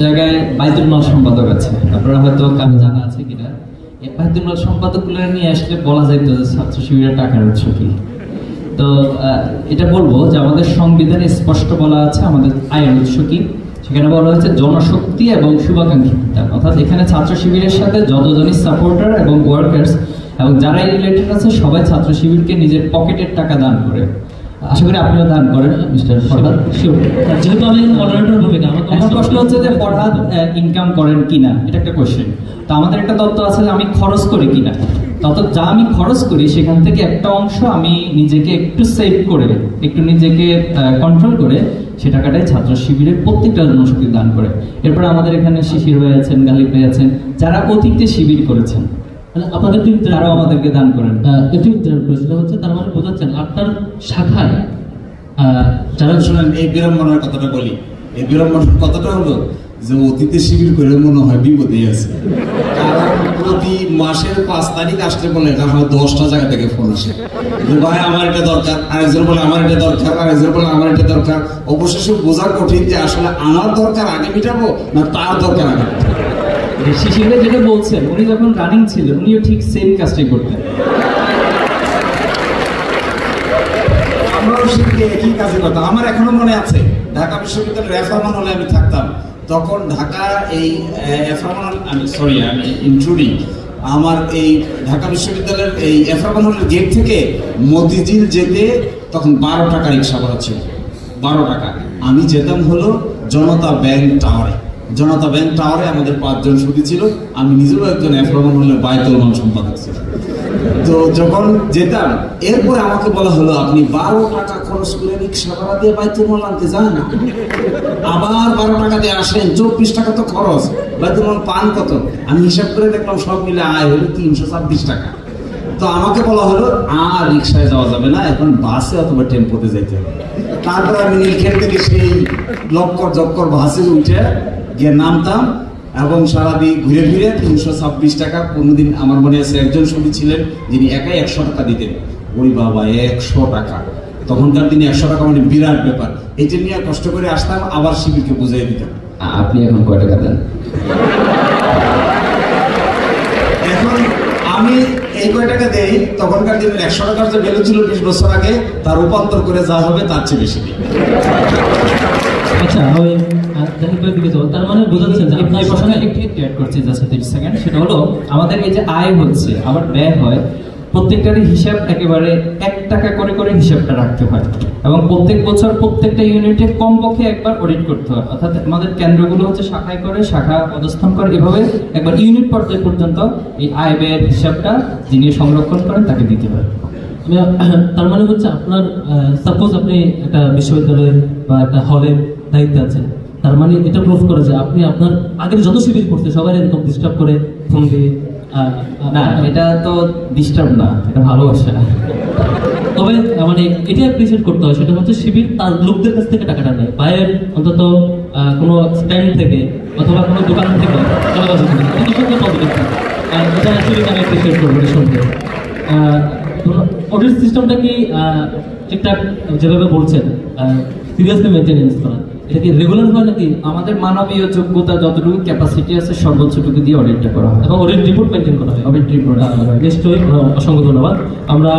জায়গায় বাইতুল মাল সম্পাদক আছে, আপনারা হয়তো জানা আছে কিনা। এই বাইতুল মাল সম্পাদকগুলো নিয়ে আসলে বলা যাইতো যে ছাত্র শিবিরের টাকার উৎস কি। তো এটা বলবো যে আমাদের সংবিধানে স্পষ্ট বলা আছে আমাদের আয়ের উৎস কি। সেখানে বলা হয়েছে জনশক্তি এবং শুভাকাঙ্ক্ষী বিতান, অর্থাৎ এখানে ছাত্র শিবিরের সাথে যতজনই সাপোর্টার এবং ওয়ার্কার্স এবং যারাই রিলেটেড আছে সবাই ছাত্র শিবিরকে নিজের পকেটের টাকা দান করে। আশা করি আপনিও দান করেন মিস্টার ফরহাদ। যেহেতু আমি মডারেটর ভূমিকা, এখন প্রশ্ন হচ্ছে যে ফরহাদ ইনকাম করেন কিনা, এটা একটা কোশ্চেন। তো আমাদের একটা তত্ত্ব আছে যে আমি খরচ করি কিনা, তত যা আমি খরচ করি সেখান থেকে একটা অংশ আমি নিজেকে একটু সেভ করে, একটু নিজেকে কন্ট্রোল করে সে টাকাটাই ছাত্র শিবিরের প্রত্যেকটা জনশক্তি দান করে। এরপরে আমাদের এখানে শিশির ভাই আছেন, গালিব ভাই আছেন, যারা অতীতে শিবির করেছেন, আপনাদের তারাও আমাদেরকে দান করেন। সেটা হচ্ছে তার মানে বোঝাচ্ছেন আপনার শাখায় যারা শোনেন। এই বিড়ম্বনার কথাটা বলি, এই বিড়ম্বনার কথাটা হলো যে অতীতে শিবির করে মনে হয় বিপদে আছে। কারণ প্রতি মাসের 5 তারিখ আসলে বলে এটা হয় 10টা জায়গা থেকে ফোন আসে, ভাই আমার এটা দরকার, আরেকজন বলে আমার এটা দরকার, আরেকজন বলে আমার এটা দরকার। অবশেষে বোঝা কঠিন যে আসলে আমার দরকার আগে মিটাবো না তার দরকার আগে। শিশির ভাই যেটা বলছেন, উনি যখন রানিং ছিলেন উনিও ঠিক সেম কাজটাই করতেন। আমরাও শিখতে একই কাজের কথা। আমার এখনো মনে আছে ঢাকা বিশ্ববিদ্যালয়ের রেফারমান হলে আমি থাকতাম, তখন ঢাকা এই ইন্ট্রুডিং আমার এই ঢাকা বিশ্ববিদ্যালয়ের এই এফারমান হলের গেট থেকে মতিঝিল যেতে তখন 12 টাকা রিক্সা ভাড়া ছিল, 12 টাকা। আমি যেতাম হলো জনতা ব্যাংক টাওয়ারে। জনতা ব্যাংক টাওয়ারে আমাদের 5 জন সুদী ছিল, আমি নিজেও একজন এফারমান হলের বাইতুল মাল সম্পাদক ছিল। তো যখন যেতাম এরপরে আমাকে বলা হলো আপনি 12 টাকা খরচ করে রিক্সা ভাড়া দিয়ে বাইতুল মাল আনতে যান, আবার 12 টাকা দিয়ে আসেন, 24 টাকা তো খরচ, বাইতুল মাল পান কত? আমি হিসাব করে দেখলাম সব মিলে আয় হলো 326 টাকা। তো আমাকে বলা হলো আর রিক্সায় যাওয়া যাবে না, এখন বাসে অথবা টেম্পোতে যাইতে হবে। তারপরে আমি নীলক্ষেত থেকে সেই লক্কর বাসে উঠে গিয়ে নামতাম এবং সারাদিন ঘুরে ফিরে 326 টাকা। কোনোদিন আমার মনে আছে একজন সুদী ছিলেন যিনি একাই 100 টাকা দিতেন। ওই বাবা 100 টাকা, তখনকার দিনে 100 টাকা মানে বিরাট ব্যাপার। এটা নিয়ে কষ্ট করে আসতাম, আবার শিবিরকে বুঝিয়ে দিতাম। আপনি এখন কয় টাকা দেন? এখন আমি এই কয় টাকা দেই, তখনকার দিনের 100 টাকার যে ভ্যালু ছিল 20 বছর আগে তার রূপান্তর করে যা হবে তার চেয়ে বেশি দিই। আচ্ছা, তার মানে বোঝাচ্ছেন যে আপনার প্রশ্নে একটু অ্যাড করছি জাস্ট 30 সেকেন্ড। সেটা হলো আমাদের এই যে আয় হচ্ছে আবার ব্যয় হয়, প্রত্যেকটারই হিসাব একেবারে 1 টাকা করে করে হিসাবটা রাখতে হয় এবং প্রত্যেক বছর প্রত্যেকটা ইউনিটে কমপক্ষে একবার অডিট করতে হয়। অর্থাৎ আমাদের কেন্দ্রগুলো হচ্ছে শাখায় করে, শাখা অবস্থান করে, এভাবে একবার ইউনিট পর্যায় পর্যন্ত এই আয় ব্যয়ের হিসাবটা যিনি সংরক্ষণ করেন তাকে দিতে হয়। তার মানে হচ্ছে আপনার সাপোজ আপনি একটা বিশ্ববিদ্যালয়ের বা একটা হলের দায়িত্বে আছেন, তার মানে এটা প্রুফ করে যে আপনি আপনার আগের যত শিবির করতে সবাই এরকম ডিস্টার্ব করে ফোন দিয়ে। না, এটা তো ডিস্টার্ব না, এটা ভালোবাসা। তবে মানে এটা অ্যাপ্রিসিয়েট করতে হয়, সেটা হচ্ছে শিবির তার লোকদের কাছ থেকে টাকাটা নেয়, বাইরের অন্তত কোনো স্ট্যান্ড থেকে অথবা কোনো দোকান থেকে চালাবাজি করে। এটা অ্যাকচুয়ালি আমি অ্যাপ্রিসিয়েট করবো এটা শুনতে। অডিট সিস্টেমটা কি ঠিকঠাক যেভাবে বলছেন সিরিয়াসলি মেনটেনেন্স করা, এটা কি রেগুলার হয় নাকি? আমাদের মানবীয় যোগ্যতা যতটুকু ক্যাপাসিটি আছে সর্বোচ্চটুকু দিয়ে অডিটটা করা হয় এবং অডিট রিপোর্ট মেনটেন করা হয়। অডিট রিপোর্ট নিশ্চয়ই, অসংখ্য ধন্যবাদ। আমরা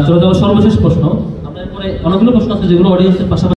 চলে যাবো সর্বশেষ প্রশ্ন। আমরা এরপরে অনেকগুলো প্রশ্ন আছে যেগুলো অডিয়েন্সের পাশাপাশি